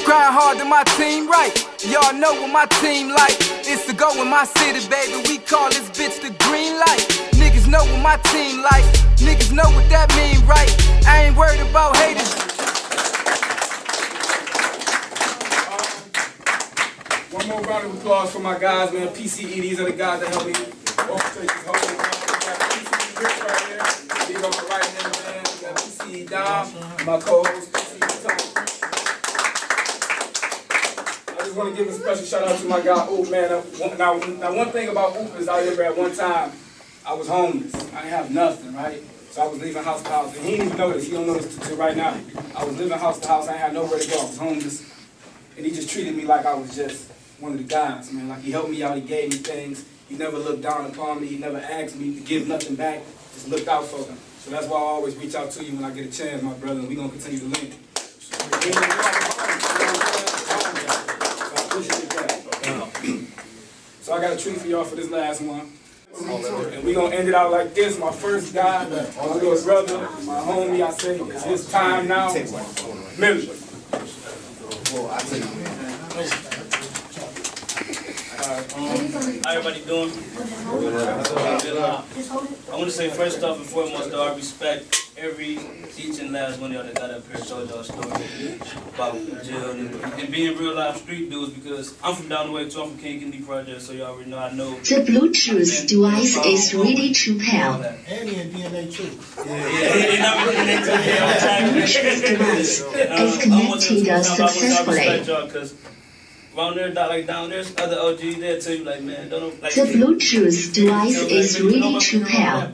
Grind hard to my team right. Y'all know what my team like. It's to go in my city, baby. We call this bitch the green light. Niggas know what my team like. Niggas know what that mean, right? I ain't worried about haters. One more round of applause for my guys, man. PCE, these are the guys that help me orchestrate this whole thing. We got PCE Rich right here. These are my right hand man. We got PCE Dom, my co-host PCE Tom. I just want to give a special shout out to my guy Oop, man. Now one thing about Oop is I remember at one time I was homeless. I didn't have nothing, right? So I was leaving house to house. And he didn't even know this. He don't know this till right now. I was living house to house. I had nowhere to go. I was homeless. And he just treated me like I was just one of the guys, man. Like he helped me out. He gave me things. He never looked down upon me. He never asked me to give nothing back. Just looked out for him. So that's why I always reach out to you when I get a chance, my brother. And we're going to continue to link. So I got a treat for y'all for this last one. And we're going to end it out like this. My first guy, my little brother, my homie, I say, it's his time now. Millie. How everybody doing? I want to say first off and foremost, though, I respect each and last one of y'all that got up here and told y'all a story about jail and being real life street dudes, because I'm from down the way too. I'm from King Kennedy Project, so y'all already know I know. The Bluetooth device is ready to pair. And he in DNA too. Yeah, The Bluetooth device is connected successfully. Around there, like down there's other OGs there too. Like man, don't like. The Bluetooth device is ready to pair.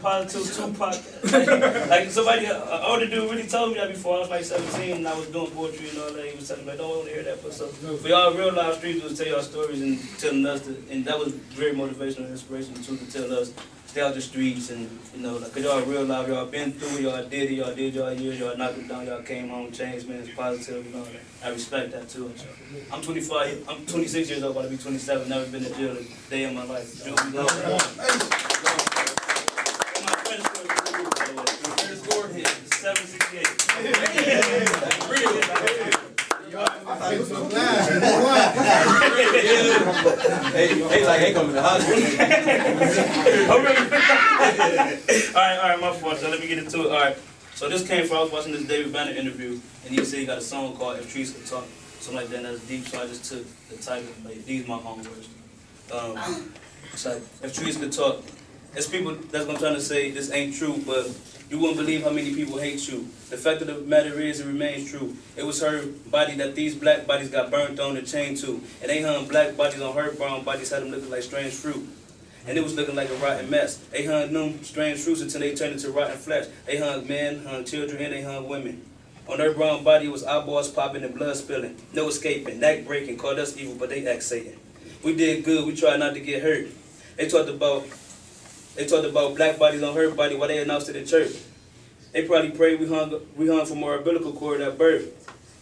Like somebody, an older dude really told me that before I was like 17 and I was doing poetry and all that. He was telling me, like, don't want to hear that. But so for y'all real life street dudes, tell y'all stories and telling us, and that was very motivational and inspirational too, to tell us stay out the streets and you know, like, cause y'all real life, y'all been through it, y'all did it, y'all did y'all years, y'all knocked it down, y'all came home, changed, man, it's positive, you know. I respect that too. I'm 25, I'm 26 years old, about to be 27, never been in jail a day in my life. My credit score is 768. Hey, like, ain't coming to the hospital. All right, my fault. So let me get into it. All right. So this came from, I was watching this David Banner interview, and he said he got a song called If Trees Could Talk, something like that, and that's deep, so I just took the title, like, these my home words. It's like, if trees could talk, there's people that's gonna try to say this ain't true, but you wouldn't believe how many people hate you. The fact of the matter is, it remains true. It was her body that these black bodies got burnt on and chained to, and they hung black bodies on her brown bodies, had them looking like strange fruit. And it was looking like a rotten mess. They hung them strange fruits until they turned into rotten flesh. They hung men, hung children, and they hung women. On her brown body, it was eyeballs popping and blood spilling. No escaping, neck breaking, called us evil, but they act Satan. We did good, we tried not to get hurt. They talked about black bodies on her body while they announced it in church. They probably prayed we hung from our umbilical cord at birth.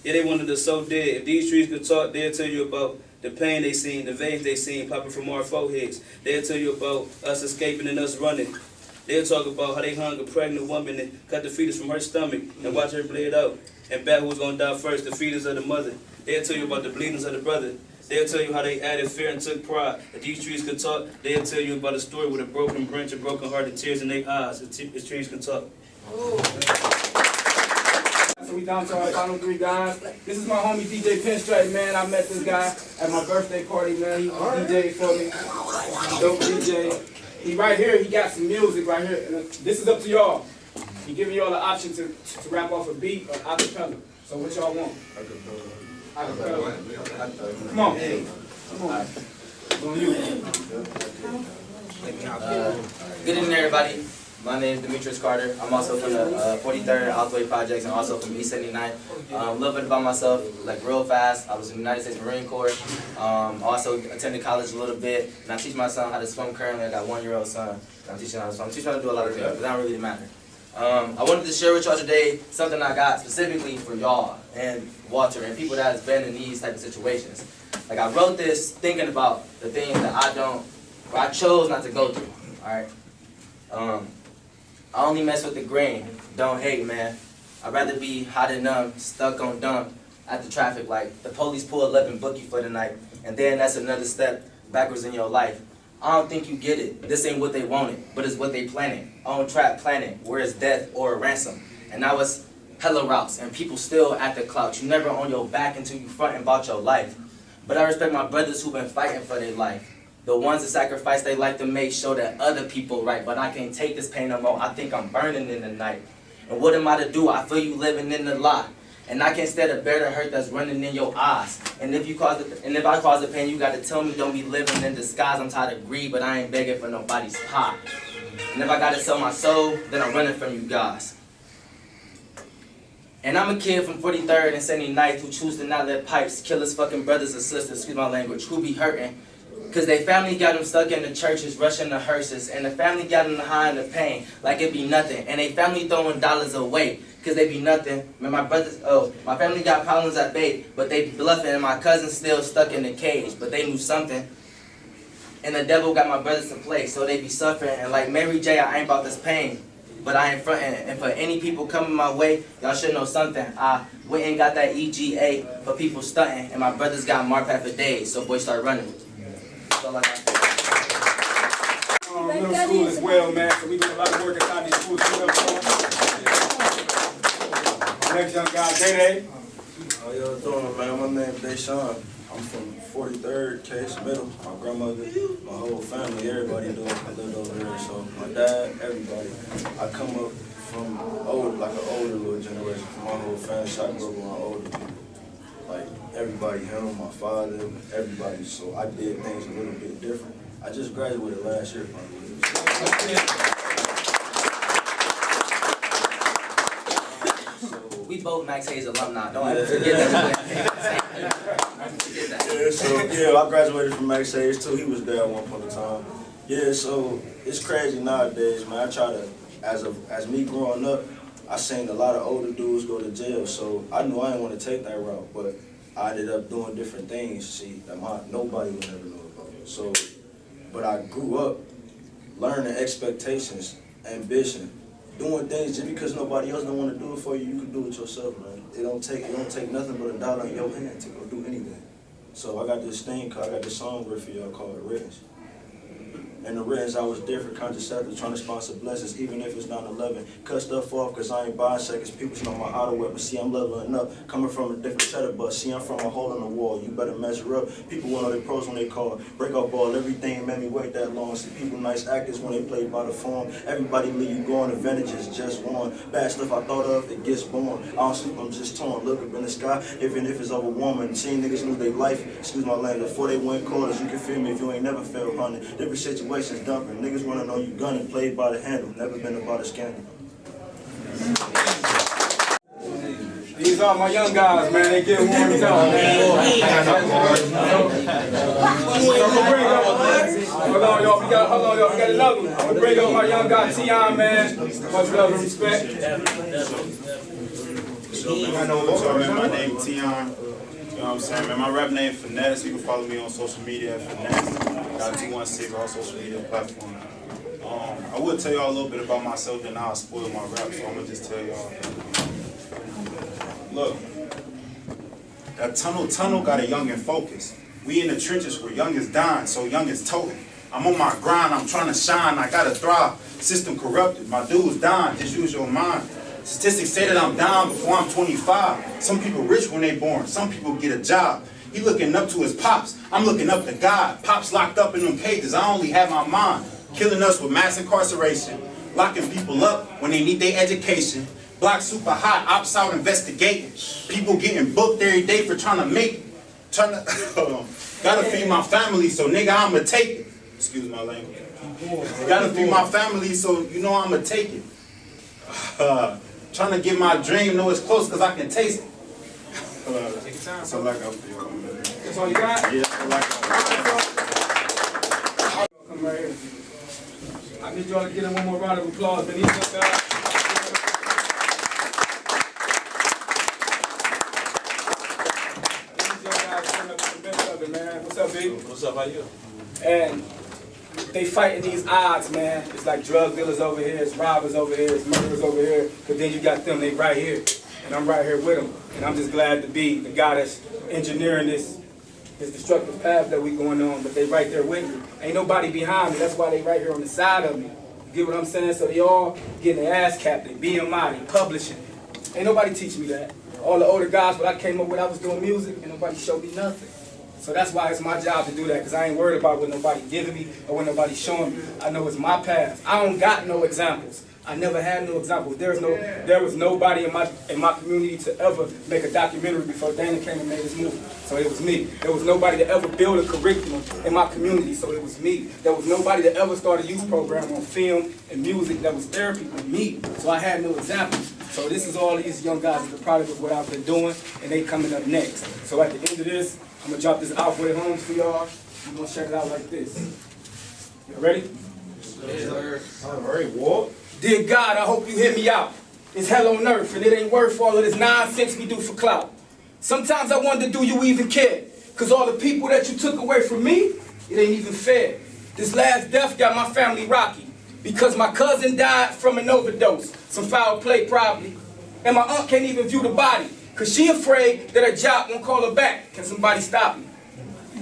Yeah, they wanted us so dead. If these trees could talk, they'll tell you about the pain they seen, the veins they seen popping from our foreheads. They'll tell you about us escaping and us running. They'll talk about how they hung a pregnant woman and cut the fetus from her stomach and watch her bleed out. And bet who was going to die first, the fetus or the mother. They'll tell you about the bleedings of the brother. They'll tell you how they added fear and took pride. If these trees could talk, they'll tell you about a story with a broken branch, a broken heart, and tears in their eyes. If trees could talk. So we down to our final three guys. This is my homie DJ Pinstripe, man. I met this guy at my birthday party, man. He DJ'd for me. Dope DJ. He right here, he got some music right here. And this is up to y'all. He giving y'all the option to rap off a beat or acapella. So what y'all want? Acapella. Come on. Come on. It's on you. Good evening, everybody. My name is Demetrius Carter. I'm also from the 43rd Althway Projects and also from East 79th. A little bit about myself, like real fast. I was in the United States Marine Corps. Also attended college a little bit. And I teach my son how to swim currently. I got a 1-year-old son. I'm teaching him how to swim. I'm teaching him how to do a lot of things, but that don't really matter. I wanted to share with y'all today something I got specifically for y'all and Walter and people that has been in these type of situations. Like I wrote this thinking about the things that I chose not to go through. All right. I only mess with the grain. Don't hate, man. I'd rather be hot and numb, stuck on dump, at the traffic light. The police pull up and book you for the night. And then that's another step backwards in your life. I don't think you get it. This ain't what they wanted, but it's what they planted. On track planet, where it's death or a ransom. And now it's hella routes, and people still at the clout. You never on your back until you front about your life. But I respect my brothers who been fighting for their life. The ones that sacrifice their life to make sure that other people right. But I can't take this pain no more. I think I'm burning in the night. And what am I to do? I feel you living in the lie. And I can't stand to bear the hurt that's running in your eyes. And if I cause the pain, you gotta tell me don't be living in disguise. I'm tired of greed, but I ain't begging for nobody's pie. And if I gotta sell my soul, then I'm running from you guys. And I'm a kid from 43rd and 79th who choose to not let pipes kill his fucking brothers and sisters, excuse my language, who be hurting. Cause they family got them stuck in the churches, rushing the hearses. And the family got them high in the pain, like it be nothing. And they family throwing dollars away, cause they be nothing. Man, my family got problems at bay, but they be bluffing. And my cousin's still stuck in the cage, but they knew something. And the devil got my brothers to play, so they be suffering. And like Mary J, I ain't about this pain, but I ain't frontin'. And for any people coming my way, y'all should know something. I went and got that EGA for people stunting. And my brothers got MARPAT for days, so boys start running. That's all I got. Middle school as well, man, so we do a lot of work inside these schools. Next young guy, Day. How y'all doing, man? My name's Deshaun. I'm from 43rd Case Middle. My grandmother, my whole family, everybody lived over there. So my dad, everybody. I come up from like an older little generation. My whole family, Chyper grew up around older people. Like everybody, him, my father, everybody. So I did things a little bit different. I just graduated last year, We both Max Hayes alumni. Don't ever forget that. Yeah, so yeah, I graduated from Max Hayes too. He was there at one point in time. Yeah, so it's crazy nowadays, man. I try to, as me growing up, I seen a lot of older dudes go to jail. So I knew I didn't want to take that route, but I ended up doing different things. See, that nobody would ever know about. So, but I grew up learning expectations, ambition, doing things just because nobody else don't want to do it for you. You can do it yourself, man. It don't take nothing but a dollar in your hand to go do anything. So I got this song written for y'all called Writtens. And the writtens, I was different, contraceptive, trying to sponsor blessings, even if it's 9/11. Cut stuff off because I ain't buying seconds. People know my outerwear, but see, I'm leveling up. Coming from a different cheddar bus. See, I'm from a hole in the wall. You better measure up. People want all their pros when they call. Break up ball, everything made me wait that long. See, people nice actors when they play by the form. Everybody leave you going, advantages just won. Bad stuff I thought of, it gets born. I don't sleep, I'm just torn. Look up in the sky, even if it's of a woman. Seeing niggas lose their life, excuse my language, before they win quarters. You can feel me if you ain't never felt hunted. Different situations dumping. Niggas wanna know you gunning, played by the handle. Never been about a scandal. These are my young guys, man. They get warmed up, man. Hold on, y'all. We got another one. I'm gonna bring up my young guy, Tion, man. Much love and respect. I know what's up, man. My name is Tion. You know what I'm saying, man? My rap name Finesse. You can follow me on social media at Finesse. Got 216 on social media platforms. I would tell y'all a little bit about myself and how I spoil my rap, so I'm gonna just tell y'all. Look, that tunnel got a youngin' focus. We in the trenches where young is dying, so young is toting. I'm on my grind, I'm trying to shine, I gotta thrive. System corrupted, my dude's dying, just use your mind. Statistics say that I'm down before I'm 25. Some people rich when they born, some people get a job. He looking up to his pops, I'm looking up to God. Pops locked up in them cages, I only have my mind. Killing us with mass incarceration. Locking people up when they need their education. Block super hot, ops out investigating. People getting booked every day for trying to make it. Gotta feed my family, so nigga, I'ma take it. Excuse my language. Gotta feed my family, so you know I'ma take it. Trying to get my dream, know it's close because I can taste it. That's all I got for y'all, man. That's all you got? Yeah, that's all I got. Come right here. I need y'all to get him one more round of applause. These young guys. Man. What's up, B? What's up, how you? And they fighting these odds, man. It's like drug dealers over here, it's robbers over here, it's murderers over here. But then you got them, they right here. and I'm right here with them. And I'm just glad to be the guy that's engineering this destructive path that we going on, but they right there with me. Ain't nobody behind me, that's why they right here on the side of me. You get what I'm saying? So they all getting their ass capped, they BMI, they publishing. Ain't nobody teach me that. All the older guys, when I came up with, I was doing music, and nobody showed me nothing. So that's why it's my job to do that, because I ain't worried about what nobody giving me or what nobody showing me. I know it's my path. I don't got no examples. I never had no examples. There was nobody in my community to ever make a documentary before Dana came and made his movie. So it was me. There was nobody to ever build a curriculum in my community. So it was me. There was nobody to ever start a youth program on film and music that was therapy with me. So I had no examples. So this is all these young guys, the product of what I've been doing, and they coming up next. So at the end of this, I'm gonna drop this halfway home for y'all. We're gonna check it out like this. You ready? Yes, sir. All right, Walt. Dear God, I hope you hear me out. It's hell on earth, and it ain't worth all of this nonsense we do for clout. Sometimes I wonder, do you even care? Cause all the people that you took away from me, it ain't even fair. This last death got my family rocky. Because my cousin died from an overdose. Some foul play probably. And my aunt can't even view the body. Cause she afraid that her job won't call her back. Can somebody stop me?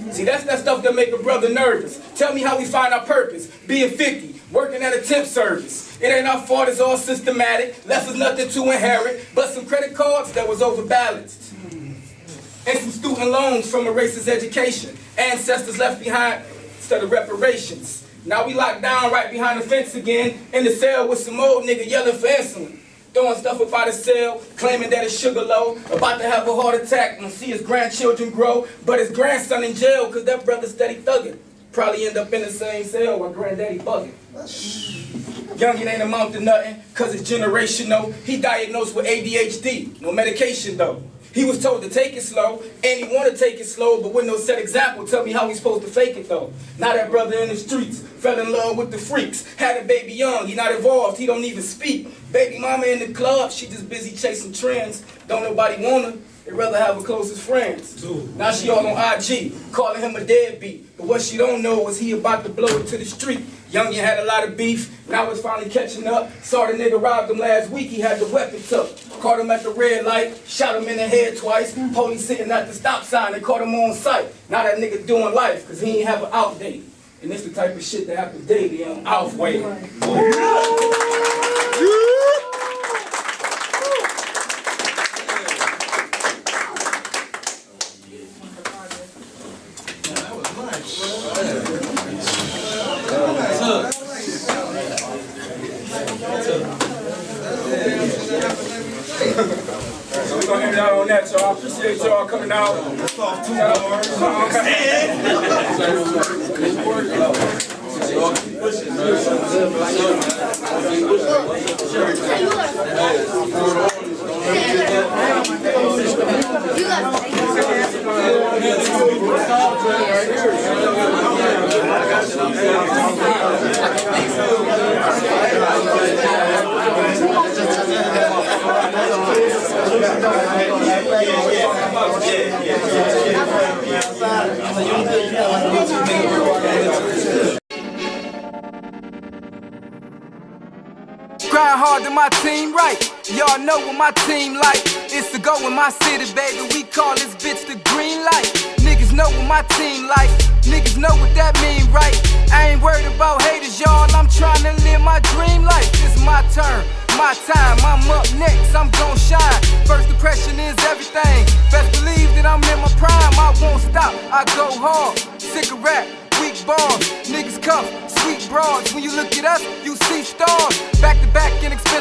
See, that's that stuff that make a brother nervous. Tell me how we find our purpose. Being 50, working at a temp service. It ain't our fault, it's all systematic. Left us nothing to inherit, but some credit cards that was overbalanced. And some student loans from a racist education. Ancestors left behind instead of reparations. Now we locked down right behind the fence again, in the cell with some old nigga yelling for insulin. Throwing stuff up out of cell, claiming that his sugar low, about to have a heart attack and see his grandchildren grow, but his grandson in jail because that brother steady thugging. Probably end up in the same cell while granddaddy bugging. Youngin ain't amount to nothing, cause it's generational. He diagnosed with ADHD, no medication though. He was told to take it slow, and he wanted to take it slow, but with no set example, tell me how he's supposed to fake it though. Now that brother in the streets, fell in love with the freaks, had a baby young, he not involved, he don't even speak. Baby mama in the club, she just busy chasing trends. Don't nobody want her, they rather have her closest friends. Now she all on IG, calling him a deadbeat. But what she don't know is he about to blow it to the street. Youngin had a lot of beef, now it's finally catching up. Saw the nigga robbed him last week, he had the weapon tucked. Caught him at the red light, shot him in the head twice. Police sitting at the stop sign, they caught him on sight. Now that nigga doing life, cause he ain't have an out date. And it's the type of shit that happens daily on Outway. So we're gonna end out on that, y'all. Appreciate y'all coming out. Grind hard to my team right. Y'all know what my team like. It's to go in my city, baby. We call this bitch the green light. Niggas know what my team like. Niggas know what that mean, right? I ain't worried about haters, y'all. I'm trying to live my dream life. It's my turn, my time. I'm up next, I'm gon' shine. First impression is everything. Best believe that I'm in my prime. I won't stop, I go hard. Sick of rap, weak bars. Niggas cuff, sweet broads. When you look at us, you see stars. Back to back, inexpensive